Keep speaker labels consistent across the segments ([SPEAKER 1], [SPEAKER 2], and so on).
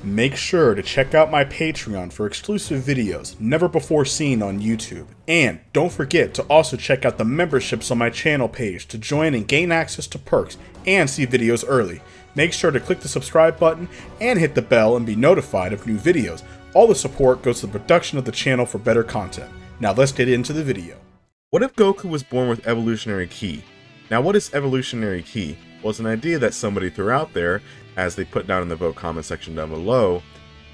[SPEAKER 1] Make sure to check out my Patreon for exclusive videos never before seen on YouTube. And don't forget to also check out the memberships on my channel page to join and gain access to perks and see videos early. Make sure to click the subscribe button and hit the bell and be notified of new videos. All the support goes to the production of the channel for better content. Now let's get into the video. What if Goku was born with Evolutionary Ki? Now what is Evolutionary Ki? Well, it's an idea that somebody threw out there, as they put down in the vote comment section down below,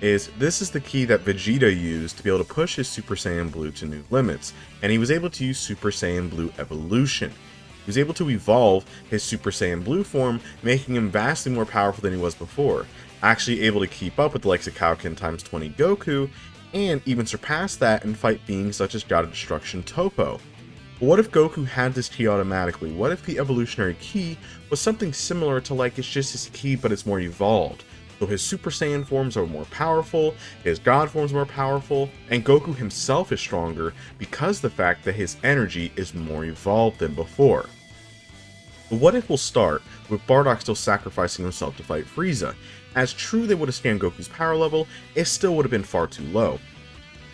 [SPEAKER 1] is this is the key that Vegeta used to be able to push his Super Saiyan Blue to new limits, and he was able to use Super Saiyan Blue Evolution. He was able to evolve his Super Saiyan Blue form, making him vastly more powerful than he was before, actually able to keep up with the likes of Kaioken times 20 Goku, and even surpass that and fight beings such as God of Destruction Toppo. But what if Goku had this ki automatically? What if the evolutionary ki was something similar to like it's just his ki but it's more evolved? So his Super Saiyan forms are more powerful, his God forms are more powerful, and Goku himself is stronger because the fact that his energy is more evolved than before. But what if we'll start with Bardock still sacrificing himself to fight Frieza? As true they would have scanned Goku's power level, it still would have been far too low.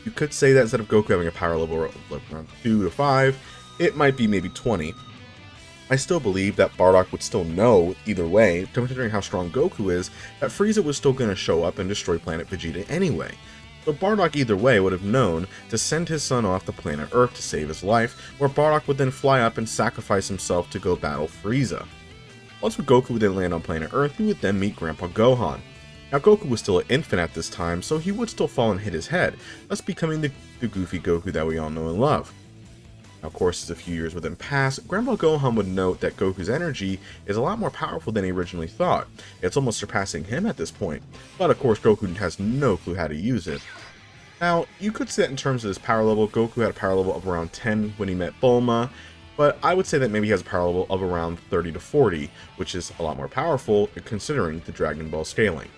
[SPEAKER 1] You could say that instead of Goku having a power level of like around 2 to 5, it might be maybe 20. I still believe that Bardock would still know, either way, considering how strong Goku is, that Frieza was still going to show up and destroy planet Vegeta anyway. So Bardock either way would have known to send his son off the planet Earth to save his life, where Bardock would then fly up and sacrifice himself to go battle Frieza. Once Goku would then land on planet Earth, he would then meet Grandpa Gohan. Now Goku was still an infant at this time, so he would still fall and hit his head, thus becoming the goofy Goku that we all know and love. Now of course, as a few years would then pass, Grandpa Gohan would note that Goku's energy is a lot more powerful than he originally thought. It's almost surpassing him at this point, but of course Goku has no clue how to use it. Now, you could say that in terms of his power level, Goku had a power level of around 10 when he met Bulma, but I would say that maybe he has a power level of around 30 to 40, which is a lot more powerful considering the Dragon Ball scaling.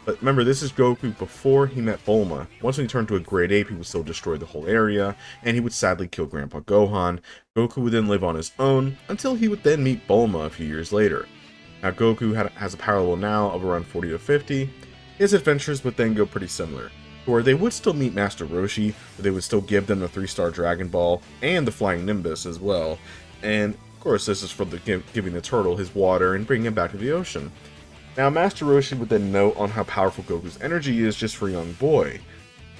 [SPEAKER 1] But remember, this is Goku before he met Bulma. Once when he turned to a Great Ape, he would still destroy the whole area, and he would sadly kill Grandpa Gohan. Goku would then live on his own, until he would then meet Bulma a few years later. Now Goku has a power level now of around 40 to 50. His adventures would then go pretty similar, where they would still meet Master Roshi, where they would still give them the 3-star Dragon Ball, and the Flying Nimbus as well. And of course this is for giving the turtle his water and bringing him back to the ocean. Now, Master Roshi would then note on how powerful Goku's energy is just for a young boy,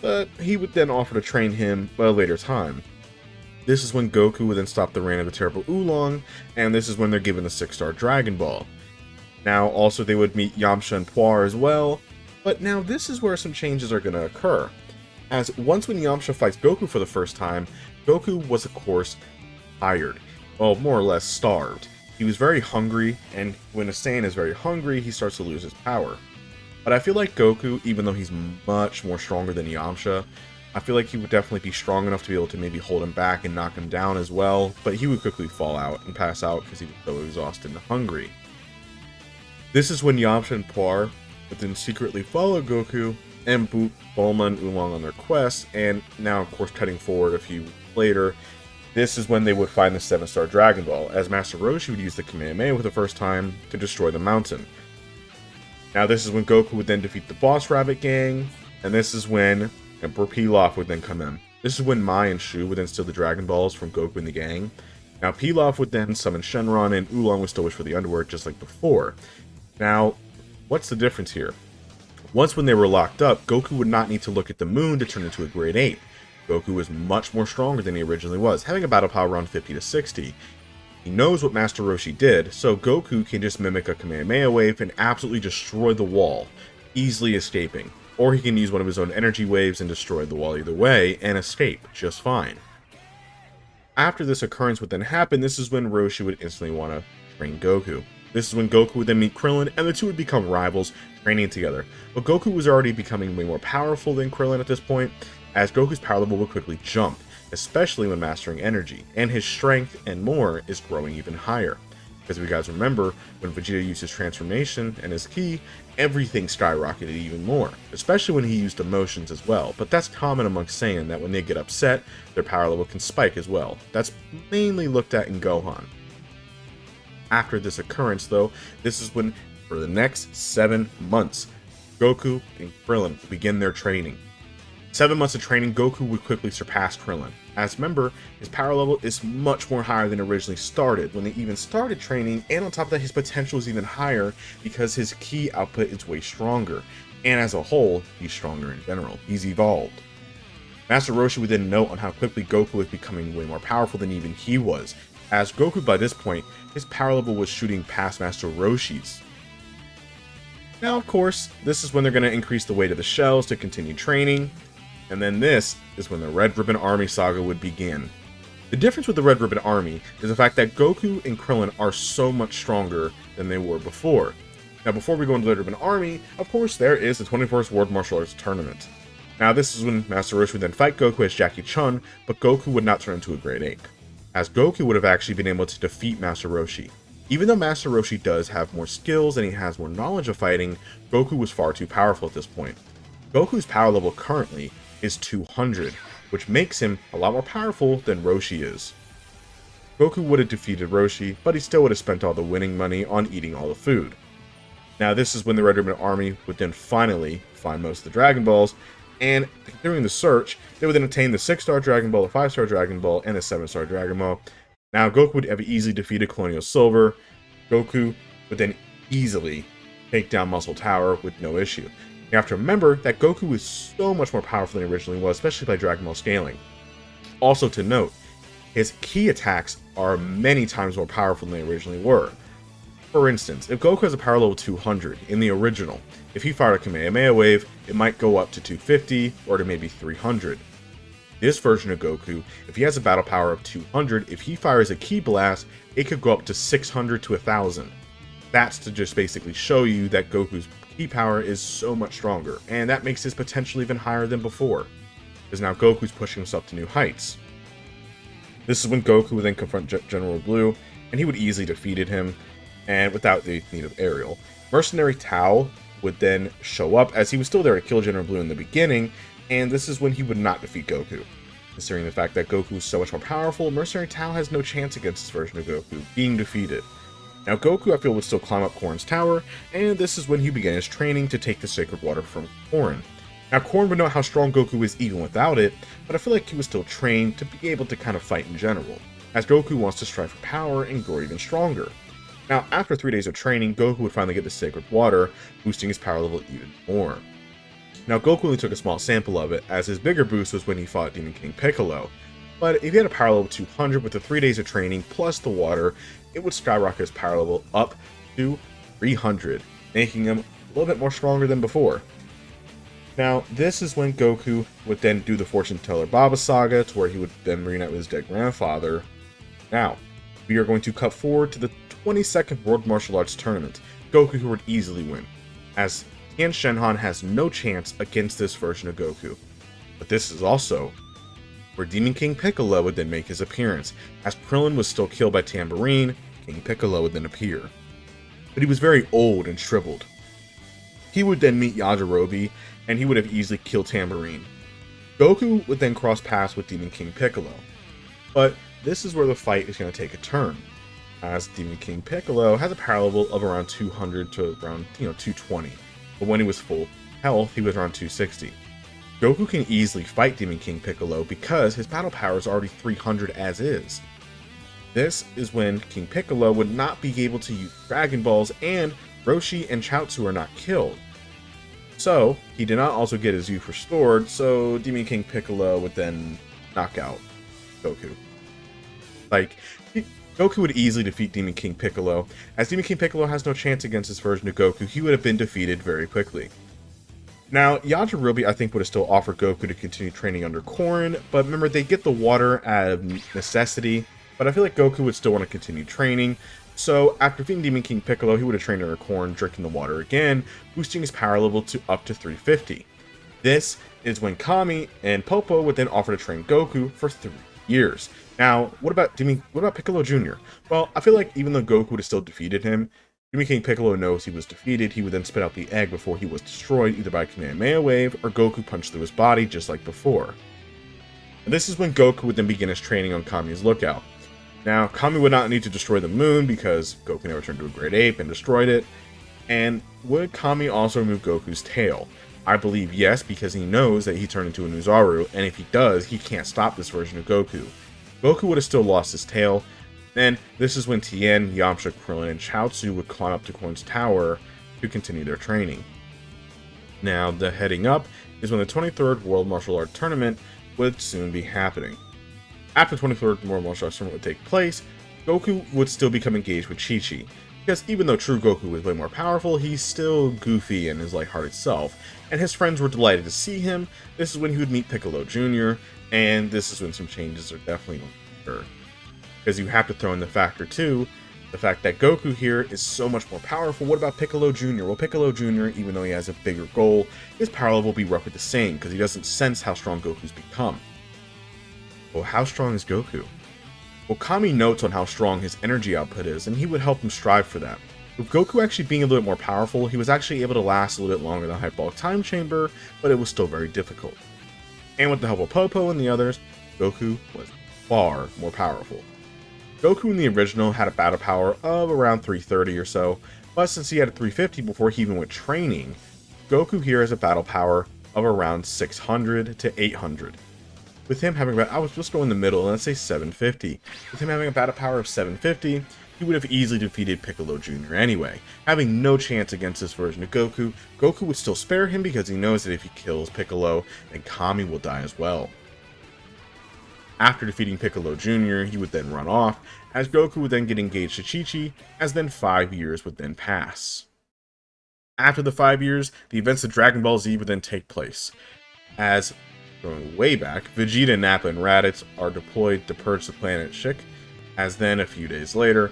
[SPEAKER 1] but he would then offer to train him at a later time. This is when Goku would then stop the reign of the terrible Oolong, and this is when they're given the 6-star Dragon Ball. Now, also they would meet Yamcha and Puar as well, but now this is where some changes are going to occur. As once when Yamcha fights Goku for the first time, Goku was of course tired, well, more or less starved. He was very hungry, and when a Saiyan is very hungry, he starts to lose his power. But I feel like Goku, even though he's much more stronger than Yamcha, I feel like he would definitely be strong enough to be able to maybe hold him back and knock him down as well, but he would quickly fall out and pass out because he was so exhausted and hungry. This is when Yamcha and Puar would then secretly follow Goku and boot Bulma and Oolong on their quest, and now of course cutting forward a few weeks later, this is when they would find the 7-star Dragon Ball, as Master Roshi would use the Kamehameha for the first time to destroy the mountain. Now this is when Goku would then defeat the Boss Rabbit Gang, and this is when Emperor Pilaf would then come in. This is when Mai and Shu would then steal the Dragon Balls from Goku and the gang. Now Pilaf would then summon Shenron, and Oolong would still wish for the underworld just like before. Now, what's the difference here? Once when they were locked up, Goku would not need to look at the moon to turn into a Great Ape. Goku is much more stronger than he originally was, having a battle power around 50 to 60. He knows what Master Roshi did, so Goku can just mimic a Kamehameha wave and absolutely destroy the wall, easily escaping. Or he can use one of his own energy waves and destroy the wall either way, and escape just fine. After this occurrence would then happen, this is when Roshi would instantly want to train Goku. This is when Goku would then meet Krillin, and the two would become rivals, training together. But Goku was already becoming way more powerful than Krillin at this point, as Goku's power level would quickly jump, especially when mastering energy, and his strength and more is growing even higher. Because if you guys remember, when Vegeta used his transformation and his ki, everything skyrocketed even more, especially when he used emotions as well. But that's common amongst Saiyan, that when they get upset, their power level can spike as well. That's mainly looked at in Gohan. After this occurrence though, this is when, for the next 7 months, Goku and Krillin would begin their training. 7 months of training, Goku would quickly surpass Krillin. As remember, his power level is much more higher than originally started when they even started training, and on top of that, his potential is even higher because his ki output is way stronger. And as a whole, he's stronger in general. He's evolved. Master Roshi would then note on how quickly Goku was becoming way more powerful than even he was, as Goku by this point, his power level was shooting past Master Roshi's. Now of course, this is when they're going to increase the weight of the shells to continue training, and then this is when the Red Ribbon Army saga would begin. The difference with the Red Ribbon Army is the fact that Goku and Krillin are so much stronger than they were before. Now before we go into the Red Ribbon Army, of course there is the 21st World Martial Arts Tournament. Now this is when Master Roshi would then fight Goku as Jackie Chun, but Goku would not turn into a Great Ape, as Goku would have actually been able to defeat Master Roshi. Even though Master Roshi does have more skills and he has more knowledge of fighting, Goku was far too powerful at this point. Goku's power level currently is 200, which makes him a lot more powerful than Roshi is. Goku would have defeated Roshi, but he still would have spent all the winning money on eating all the food. Now this is when the Red Ribbon Army would then finally find most of the Dragon Balls, and during the search, they would then obtain the 6-star Dragon Ball, the 5-star Dragon Ball, and the 7-star Dragon Ball. Now Goku would have easily defeated Colonial Silver. Goku would then easily take down Muscle Tower with no issue. You have to remember that Goku is so much more powerful than he originally was, especially by Dragon Ball scaling. Also to note, his ki attacks are many times more powerful than they originally were. For instance, if Goku has a power level 200 in the original, if he fired a Kamehameha wave, it might go up to 250 or to maybe 300. This version of Goku, if he has a battle power of 200, if he fires a ki blast, it could go up to 600 to 1000. That's to just basically show you that Goku's ki power is so much stronger, and that makes his potential even higher than before, because now Goku's pushing himself to new heights. This is when Goku would then confront General Blue, and he would easily defeated him, and without the need of Aerial. Mercenary Tao would then show up, as he was still there to kill General Blue in the beginning, and this is when he would not defeat Goku. Considering the fact that Goku is so much more powerful, Mercenary Tao has no chance against this version of Goku being defeated. Now Goku, I feel, would still climb up Korin's tower, and this is when he began his training to take the Sacred Water from Korin. Now Korin would know how strong Goku is even without it, but I feel like he was still trained to be able to kind of fight in general, as Goku wants to strive for power and grow even stronger. Now, after 3 days of training, Goku would finally get the Sacred Water, boosting his power level even more. Now, Goku only took a small sample of it, as his bigger boost was when he fought Demon King Piccolo. But if he had a power level 200 with the 3 days of training plus the water, it would skyrocket his power level up to 300, making him a little bit more stronger than before. Now, this is when Goku would then do the Fortune Teller Baba saga, to where he would then reunite with his dead grandfather. Now, we are going to cut forward to the 22nd World Martial Arts Tournament. Goku would easily win, as Tien Shenhan has no chance against this version of Goku. But this is also where Demon King Piccolo would then make his appearance. As Krillin was still killed by Tambourine, King Piccolo would then appear. But he was very old and shriveled. He would then meet Yajirobe, and he would have easily killed Tambourine. Goku would then cross paths with Demon King Piccolo. But this is where the fight is going to take a turn, as Demon King Piccolo has a power level of around 200 to around 220, but when he was full health, he was around 260. Goku can easily fight Demon King Piccolo because his battle power is already 300 as is. This is when King Piccolo would not be able to use Dragon Balls, and Roshi and Chaozu are not killed. So, he did not also get his youth restored, so Demon King Piccolo would then knock out Goku. Goku would easily defeat Demon King Piccolo. As Demon King Piccolo has no chance against this version of Goku, he would have been defeated very quickly. Now, Yajirobe, I think, would have still offered Goku to continue training under Korin, but remember, they get the water out of necessity, but I feel like Goku would still want to continue training. So, after defeating Demon King Piccolo, he would have trained under Korin, drinking the water again, boosting his power level to up to 350. This is when Kami and Popo would then offer to train Goku for 3 years. Now, what about Piccolo Jr.? Well, I feel like even though Goku would have still defeated him, Demon King Piccolo knows he was defeated. He would then spit out the egg before he was destroyed, either by a Kamehameha wave or Goku punched through his body, just like before. And this is when Goku would then begin his training on Kami's lookout. Now, Kami would not need to destroy the moon because Goku never turned into a great ape and destroyed it. And would Kami also remove Goku's tail? I believe yes, because he knows that he turned into a Nuzaru, and if he does, he can't stop this version of Goku. Goku would have still lost his tail. Then this is when Tien, Yamcha, Krillin, and Chaozu would climb up to Korn's tower to continue their training. Now, the heading up is when the 23rd World Martial Arts Tournament would soon be happening. After the 23rd World Martial Arts Tournament would take place, Goku would still become engaged with Chi-Chi, because even though true Goku was way more powerful, he's still goofy in his lighthearted self, and his friends were delighted to see him. This is when he would meet Piccolo Jr., and this is when some changes are definitely going to occur. Because you have to throw in the factor too, the fact that Goku here is so much more powerful. What about Piccolo Jr.? Well, Piccolo Jr., even though he has a bigger goal, his power level will be roughly the same, because he doesn't sense how strong Goku's become. Well, how strong is Goku? Well, Kami notes on how strong his energy output is, and he would help him strive for that. With Goku actually being a little bit more powerful, he was actually able to last a little bit longer than Hyperbolic Time Chamber, but it was still very difficult. And with the help of Popo and the others, Goku was far more powerful. Goku in the original had a battle power of around 330 or so, but since he had a 350 before he even went training, Goku here has a battle power of around 600 to 800. With him having about, I was just going in the middle, let's say 750. With him having a battle power of 750, he would have easily defeated Piccolo Jr. anyway. Having no chance against this version of Goku, Goku would still spare him because he knows that if he kills Piccolo, then Kami will die as well. After defeating Piccolo Jr., he would then run off, as Goku would then get engaged to Chi-Chi, as then 5 years would then pass. After the 5 years, the events of Dragon Ball Z would then take place, as going way back, Vegeta, Nappa, and Raditz are deployed to purge the planet Shik, as then a few days later,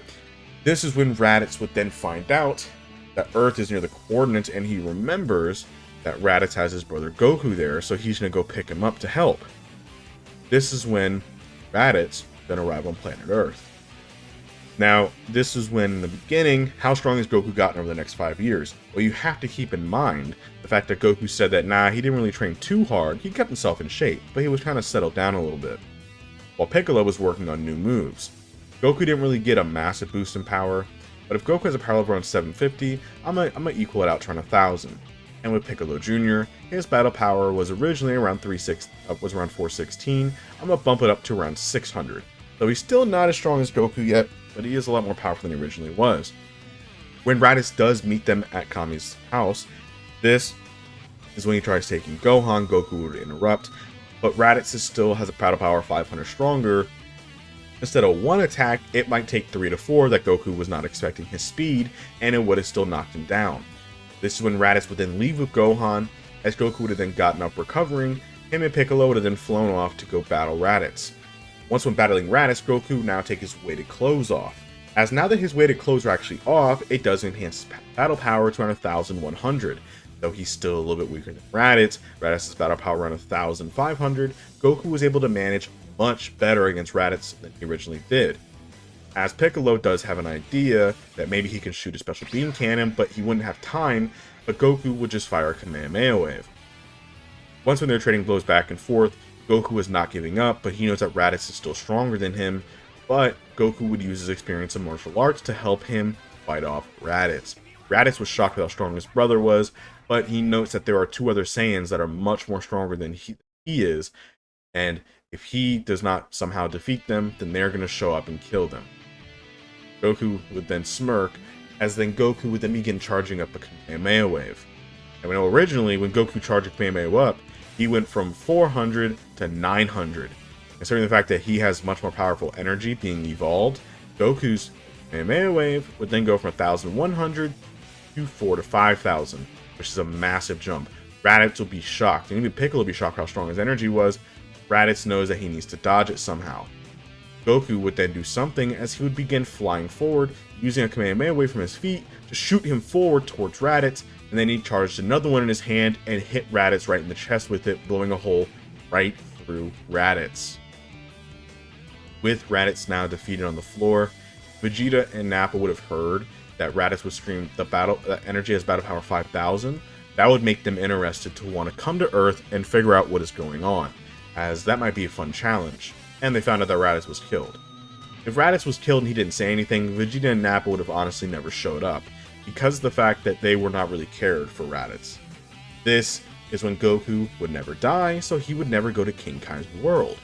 [SPEAKER 1] this is when Raditz would then find out that Earth is near the coordinates, and he remembers that Raditz has his brother Goku there, so he's going to go pick him up to help. This is when Raditz then arrive on planet Earth. Now, this is when, in the beginning, how strong has Goku gotten over the next 5 years? Well, you have to keep in mind the fact that Goku said that, he didn't really train too hard, he kept himself in shape, but he was kind of settled down a little bit. While Piccolo was working on new moves. Goku didn't really get a massive boost in power, but if Goku has a power level around 750, I'm gonna equal it out to around 1000. And with Piccolo Jr., his battle power was originally around 416, I'm gonna bump it up to around 600. Though he's still not as strong as Goku yet, but he is a lot more powerful than he originally was. When Raditz does meet them at Kami's house, this is when he tries taking Gohan. Goku would interrupt, but Raditz still has a battle power 500 stronger. Instead of one attack, it might take 3 to 4 that Goku was not expecting his speed, and it would have still knocked him down. This is when Raditz would then leave with Gohan, as Goku would have then gotten up recovering. Him and Piccolo would have then flown off to go battle Raditz. Once when battling Raditz, Goku would now take his weighted clothes off. As now that his weighted clothes are actually off, it does enhance his battle power to around 1100. Though he's still a little bit weaker than Raditz, Raditz's battle power around 1500, Goku was able to manage much better against Raditz than he originally did. As Piccolo does have an idea that maybe he can shoot a special beam cannon, but he wouldn't have time, but Goku would just fire a Kamehameha wave. Once when they're trading blows back and forth, Goku is not giving up, but he knows that Raditz is still stronger than him, but Goku would use his experience in martial arts to help him fight off Raditz. Raditz was shocked at how strong his brother was, but he notes that there are 2 other Saiyans that are much more stronger than he is, and if he does not somehow defeat them, then they're going to show up and kill them. Goku would then smirk, as then Goku would then begin charging up a Kamehameha wave. And we know originally, when Goku charged a Kamehameha up, he went from 400 to 900. Considering the fact that he has much more powerful energy being evolved, Goku's Kamehameha wave would then go from 1100 to 4 to 5000, which is a massive jump. Raditz will be shocked, and even Piccolo will be shocked how strong his energy was. Raditz knows that he needs to dodge it somehow. Goku would then do something as he would begin flying forward, using a Kamehameha wave from his feet to shoot him forward towards Raditz, and then he charged another one in his hand and hit Raditz right in the chest with it, blowing a hole right through Raditz. With Raditz now defeated on the floor, Vegeta and Nappa would have heard that Raditz would scream the energy has battle power 5000. That would make them interested to want to come to Earth and figure out what is going on, as that might be a fun challenge. And they found out that Raditz was killed. If Raditz was killed and he didn't say anything, Vegeta and Nappa would have honestly never showed up, because of the fact that they were not really cared for Raditz. This is when Goku would never die, so he would never go to King Kai's world.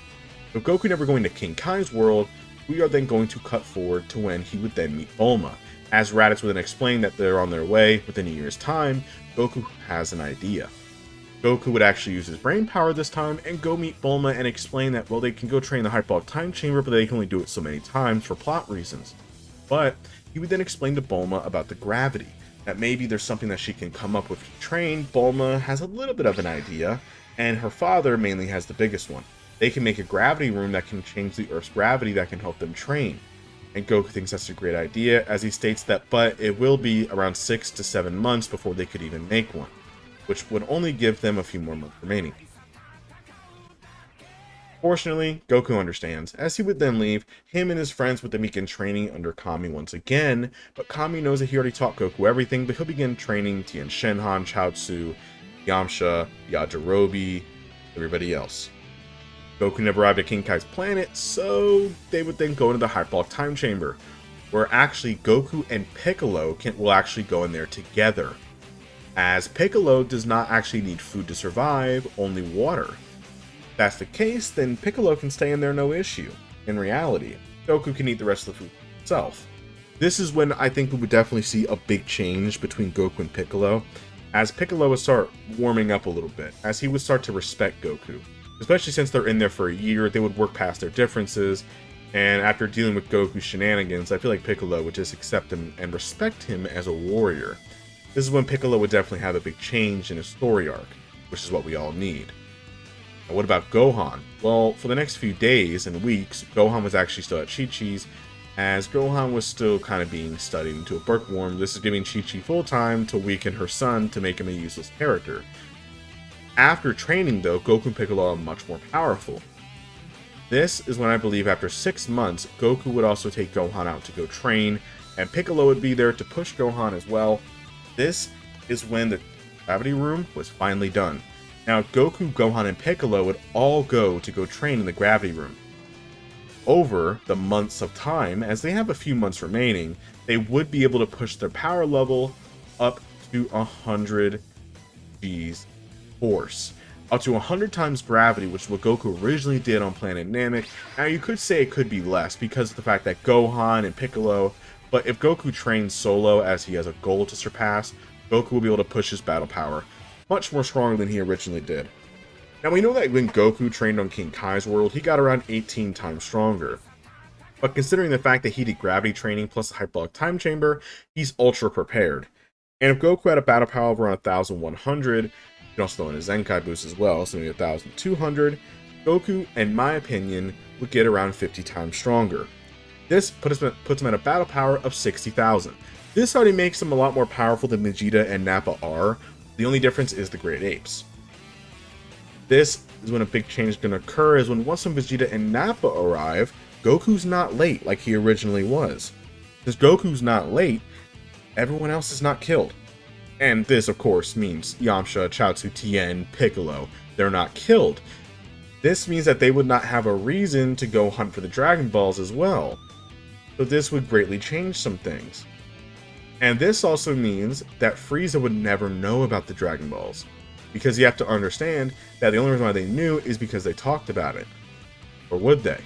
[SPEAKER 1] With Goku never going to King Kai's world, we are then going to cut forward to when he would then meet Bulma. As Raditz would then explain that they're on their way within a year's time, Goku has an idea. Goku would actually use his brain power this time and go meet Bulma and explain that, well, they can go train the Hyperbolic Time Chamber, but they can only do it so many times for plot reasons. But he would then explain to Bulma about the gravity, that maybe there's something that she can come up with to train. Bulma has a little bit of an idea, and her father mainly has the biggest one. They can make a gravity room that can change the Earth's gravity that can help them train. And Goku thinks that's a great idea, as he states that, but it will be around 6 to 7 months before they could even make one, which would only give them a few more months remaining. Fortunately, Goku understands. As he would then leave, him and his friends would then begin training under Kami once again, but Kami knows that he already taught Goku everything, but he'll begin training Tien Shinhan, Chaozu, Yamcha, Yajirobe, everybody else. Goku never arrived at King Kai's planet, so they would then go into the Hyperbolic Time Chamber, where actually Goku and Piccolo will actually go in there together, as Piccolo does not actually need food to survive, only water. If that's the case, then Piccolo can stay in there no issue. In reality, Goku can eat the rest of the food himself. This is when I think we would definitely see a big change between Goku and Piccolo, as Piccolo would start warming up a little bit, as he would start to respect Goku. Especially since they're in there for a year, they would work past their differences, and after dealing with Goku's shenanigans, I feel like Piccolo would just accept him and respect him as a warrior. This is when Piccolo would definitely have a big change in his story arc, which is what we all need. Now, what about Gohan? Well, for the next few days and weeks, Gohan was actually still at Chi-Chi's, as Gohan was still kind of being studied into a bookworm. This is giving Chi-Chi full time to weaken her son to make him a useless character. After training, though, Goku and Piccolo are much more powerful. This is when I believe after 6 months, Goku would also take Gohan out to go train, and Piccolo would be there to push Gohan as well. This is when the gravity room was finally done. Now, Goku, Gohan, and Piccolo would all go to go train in the gravity room. Over the months of time, as they have a few months remaining, they would be able to push their power level up to 100 G's force, up to 100 times gravity, which is what Goku originally did on Planet Namek. Now you could say it could be less because of the fact that Gohan and Piccolo, but if Goku trains solo as he has a goal to surpass, Goku will be able to push his battle power much more stronger than he originally did. Now we know that when Goku trained on King Kai's world, he got around 18 times stronger. But considering the fact that he did gravity training plus the Hyperbolic Time Chamber, he's ultra prepared. And if Goku had a battle power of around 1100, you can also throw in a Zenkai boost as well, so maybe 1200, Goku, in my opinion, would get around 50 times stronger. This puts him at a battle power of 60,000. This already makes him a lot more powerful than Vegeta and Nappa are. The only difference is the Great Apes. This is when a big change is going to occur, is when once Vegeta and Nappa arrive, Goku's not late like he originally was. Since Goku's not late, everyone else is not killed. And this, of course, means Yamcha, Chaozu, Tien, Piccolo, they're not killed. This means that they would not have a reason to go hunt for the Dragon Balls as well. So this would greatly change some things. And this also means that Frieza would never know about the Dragon Balls. Because you have to understand that the only reason why they knew is because they talked about it. Or would they?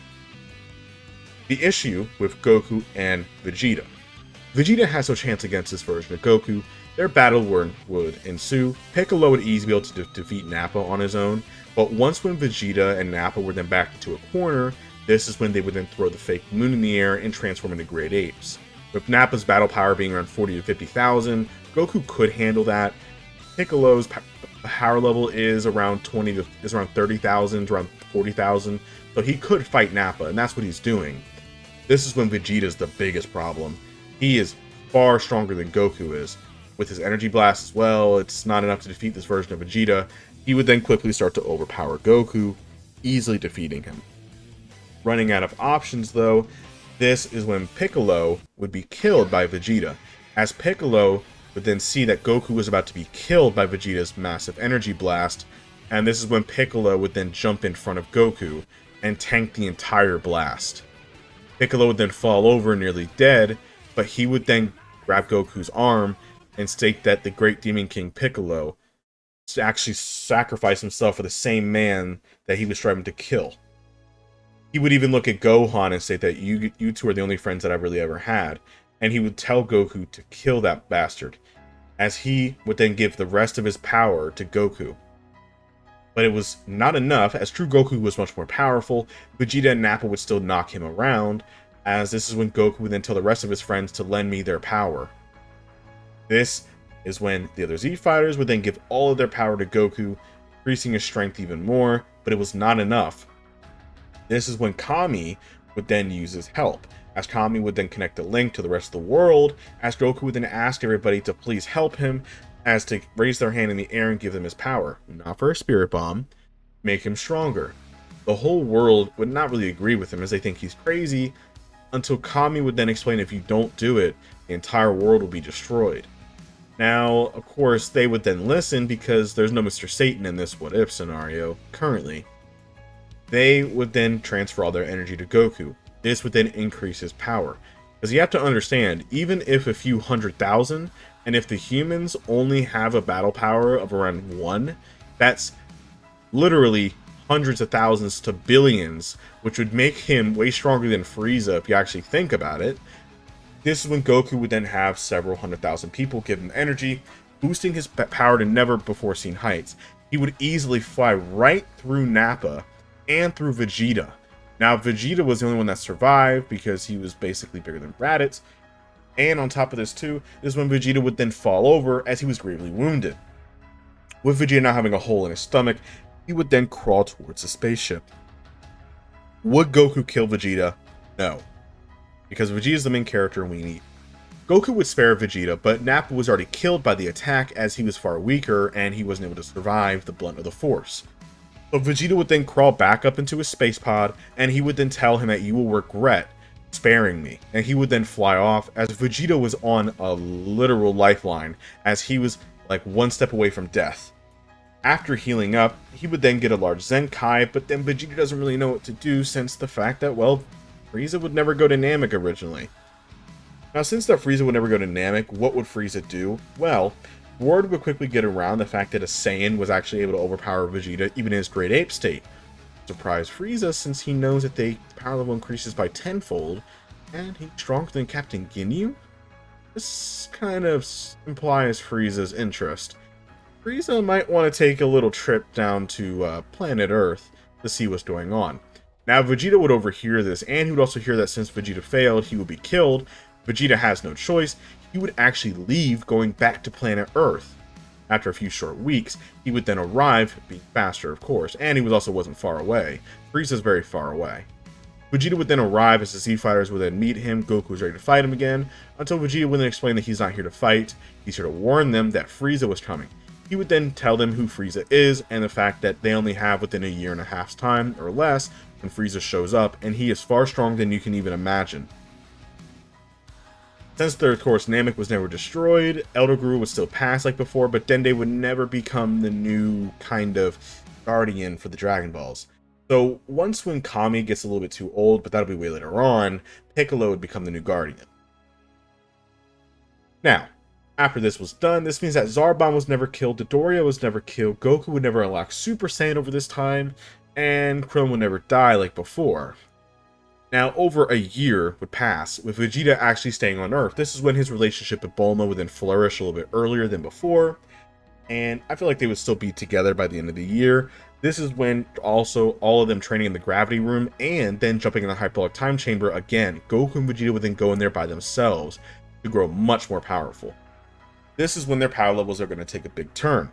[SPEAKER 1] The issue with Goku and Vegeta. Vegeta has no chance against this version of Goku. Their battle would ensue. Piccolo would easily be able to defeat Nappa on his own, but once when Vegeta and Nappa were then backed into a corner, this is when they would then throw the fake moon in the air and transform into Great Apes. With Nappa's battle power being around 40 to 50,000, Goku could handle that. Piccolo's power level is around 30,000 to around 40,000, so he could fight Nappa, and that's what he's doing. This is when Vegeta's the biggest problem. He is far stronger than Goku is. With his energy blast as well, it's not enough to defeat this version of Vegeta. He would then quickly start to overpower Goku, easily defeating him. Running out of options though, this is when Piccolo would be killed by Vegeta, as Piccolo would then see that Goku was about to be killed by Vegeta's massive energy blast, and this is when Piccolo would then jump in front of Goku and tank the entire blast. Piccolo would then fall over nearly dead, but he would then grab Goku's arm and state that the great Demon King Piccolo actually sacrificed himself for the same man that he was striving to kill. He would even look at Gohan and say that you two are the only friends that I've really ever had. And he would tell Goku to kill that bastard, as he would then give the rest of his power to Goku. But it was not enough, as true Goku was much more powerful. Vegeta and Nappa would still knock him around, as this is when Goku would then tell the rest of his friends to lend me their power. This is when the other Z Fighters would then give all of their power to Goku, increasing his strength even more, but it was not enough. This is when Kami would then use his help, as Kami would then connect the link to the rest of the world, as Goku would then ask everybody to please help him, as to raise their hand in the air and give them his power, not for a spirit bomb, make him stronger. The whole world would not really agree with him, as they think he's crazy, until Kami would then explain if you don't do it, the entire world will be destroyed. Now, of course, they would then listen because there's no Mr. Satan in this what-if scenario, currently. They would then transfer all their energy to Goku. This would then increase his power. Because you have to understand, even if a few 100,000, and if the humans only have a battle power of around 1, that's literally hundreds of thousands to billions, which would make him way stronger than Frieza if you actually think about it. This is when Goku would then have several 100,000 people give him energy, boosting his power to never before seen heights. He would easily fly right through Nappa and through Vegeta. Now, Vegeta was the only one that survived because he was basically bigger than Raditz. And on top of this too, is when Vegeta would then fall over as he was gravely wounded. With Vegeta now having a hole in his stomach, he would then crawl towards the spaceship. Would Goku kill Vegeta? No. Because Vegeta is the main character we need. Goku would spare Vegeta, but Nappa was already killed by the attack as he was far weaker and he wasn't able to survive the blunt of the Force. So Vegeta would then crawl back up into his space pod, and he would then tell him that you will regret sparing me. And he would then fly off, as Vegeta was on a literal lifeline, as he was like one step away from death. After healing up, he would then get a large Zenkai, but then Vegeta doesn't really know what to do since the fact that, well, Frieza would never go to Namek originally. Now, since that Frieza would never go to Namek, what would Frieza do? Well, word would quickly get around the fact that a Saiyan was actually able to overpower Vegeta even in his Great Ape state. Surprise Frieza, since he knows that the power level increases by tenfold, and he's stronger than Captain Ginyu? This kind of implies Frieza's interest. Frieza might want to take a little trip down to planet Earth to see what's going on. Now, Vegeta would overhear this, and he would also hear that since Vegeta failed, he would be killed. Vegeta has no choice. He would actually leave, going back to planet Earth. After a few short weeks, he would then arrive, being faster of course, and he also wasn't far away. Frieza's very far away. Vegeta would then arrive as the Z Fighters would then meet him. Goku was ready to fight him again, until Vegeta would then explain that he's not here to fight, he's here to warn them that Frieza was coming. He would then tell them who Frieza is, and the fact that they only have within a year and a half's time, or less, when Frieza shows up, and he is far stronger than you can even imagine. Since their course Namek was never destroyed, Elder Guru would still pass like before, but Dende would never become the new kind of guardian for the Dragon Balls. So once when Kami gets a little bit too old, but that'll be way later on, Piccolo would become the new guardian. Now, after this was done, this means that Zarbon was never killed, Dodoria was never killed, Goku would never unlock Super Saiyan over this time, and Krillin would never die like before. Now, over a year would pass, with Vegeta actually staying on Earth. This is when his relationship with Bulma would then flourish a little bit earlier than before, and I feel like they would still be together by the end of the year. This is when also all of them training in the gravity room, and then jumping in the hyperbolic time chamber again. Goku and Vegeta would then go in there by themselves to grow much more powerful. This is when their power levels are going to take a big turn.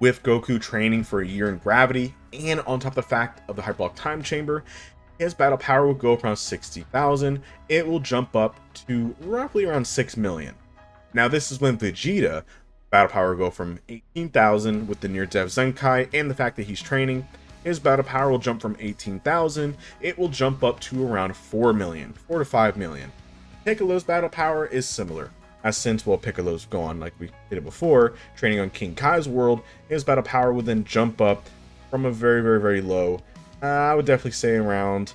[SPEAKER 1] With Goku training for a year in gravity, and on top of the fact of the hyperbolic time chamber, his battle power will go up around 60,000. It will jump up to roughly around 6 million. Now, this is when Vegeta battle power will go from 18,000 with the near death Zenkai and the fact that he's training. His battle power will jump from 18,000. It will jump up to around 4 million, 4 to 5 million. Piccolo's battle power is similar, as since, well, Piccolo's gone like we did it before, training on King Kai's world, his battle power would then jump up from a very, very, very low, I would definitely say around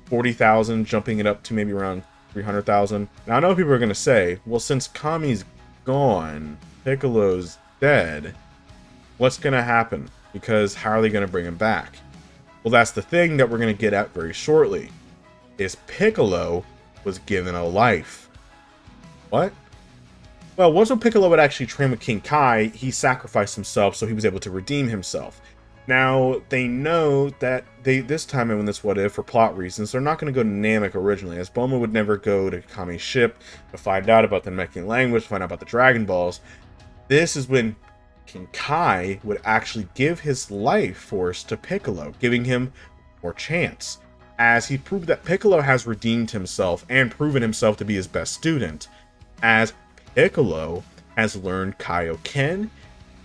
[SPEAKER 1] 40,000, jumping it up to maybe around 300,000. Now, I know people are going to say, well, since Kami's gone, Piccolo's dead, what's going to happen? Because how are they going to bring him back? Well, that's the thing that we're going to get at very shortly, is Piccolo was given a life. What? Well, once when Piccolo would actually train with King Kai, he sacrificed himself so he was able to redeem himself. Now, they know that this time in this what if, for plot reasons, they're not going to go to Namek originally, as Bulma would never go to Kami's ship to find out about the Namekian language, to find out about the Dragon Balls. This is when King Kai would actually give his life force to Piccolo, giving him more chance, as he proved that Piccolo has redeemed himself and proven himself to be his best student, as Piccolo has learned Kaioken,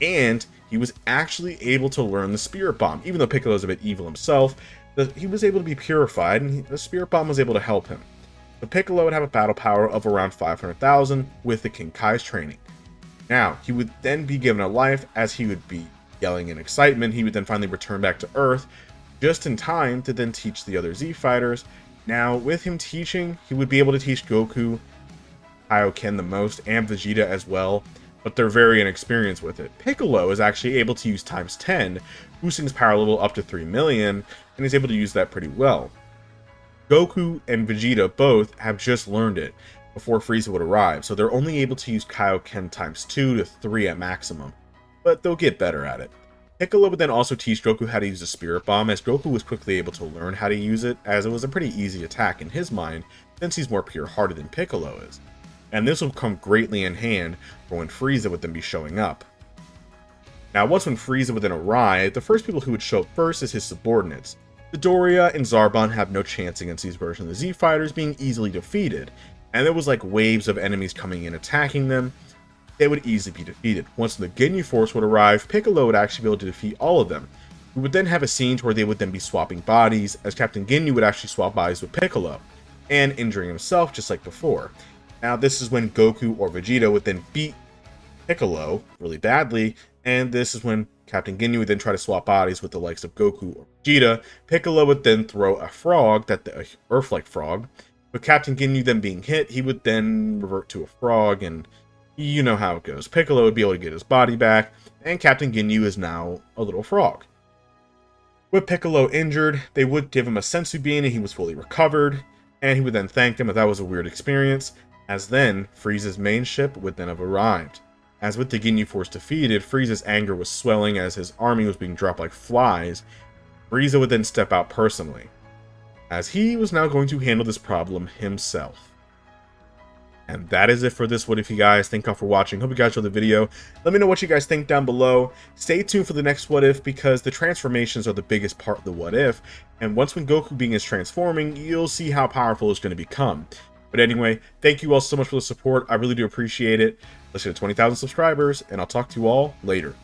[SPEAKER 1] and he was actually able to learn the Spirit Bomb. Even though Piccolo is a bit evil himself, he was able to be purified, and the Spirit Bomb was able to help him. But Piccolo would have a battle power of around 500,000 with the King Kai's training. Now, he would then be given a life, as he would be yelling in excitement. He would then finally return back to Earth, just in time to then teach the other Z fighters. Now, with him teaching, he would be able to teach Goku Kaioken the most, and Vegeta as well, but they're very inexperienced with it. Piccolo is actually able to use times 10, boosting his power level up to 3 million, and is able to use that pretty well. Goku and Vegeta both have just learned it before Frieza would arrive, so they're only able to use Kaioken times 2 to 3 at maximum, but they'll get better at it. Piccolo would then also teach Goku how to use the Spirit Bomb, as Goku was quickly able to learn how to use it, as it was a pretty easy attack in his mind, since he's more pure-hearted than Piccolo is. And this will come greatly in hand for when Frieza would then be showing up. Now, once when Frieza would then arrive, the first people who would show up first is his subordinates. Dodoria and Zarbon have no chance against these versions of the Z fighters, being easily defeated, and there was like waves of enemies coming in attacking them. They would easily be defeated. Once the Ginyu Force would arrive, Piccolo would actually be able to defeat all of them. We would then have a scene where they would then be swapping bodies, as Captain Ginyu would actually swap bodies with Piccolo, and injuring himself just like before. Now, this is when Goku or Vegeta would then beat Piccolo really badly, and this is when Captain Ginyu would then try to swap bodies with the likes of Goku or Vegeta. Piccolo would then throw a frog, a Earth-like frog. With Captain Ginyu then being hit, he would then revert to a frog, and you know how it goes. Piccolo would be able to get his body back, and Captain Ginyu is now a little frog. With Piccolo injured, they would give him a sensu bean, and he was fully recovered, and he would then thank them if that was a weird experience. As then, Frieza's main ship would then have arrived. As with the Ginyu Force defeated, Frieza's anger was swelling as his army was being dropped like flies. Frieza would then step out personally, as he was now going to handle this problem himself. And that is it for this What If, you guys. Thank y'all for watching. Hope you guys enjoyed the video. Let me know what you guys think down below. Stay tuned for the next What If, because the transformations are the biggest part of the What If. And once when Goku begins transforming, you'll see how powerful it's going to become. But anyway, thank you all so much for the support. I really do appreciate it. Let's get to 20,000 subscribers, and I'll talk to you all later.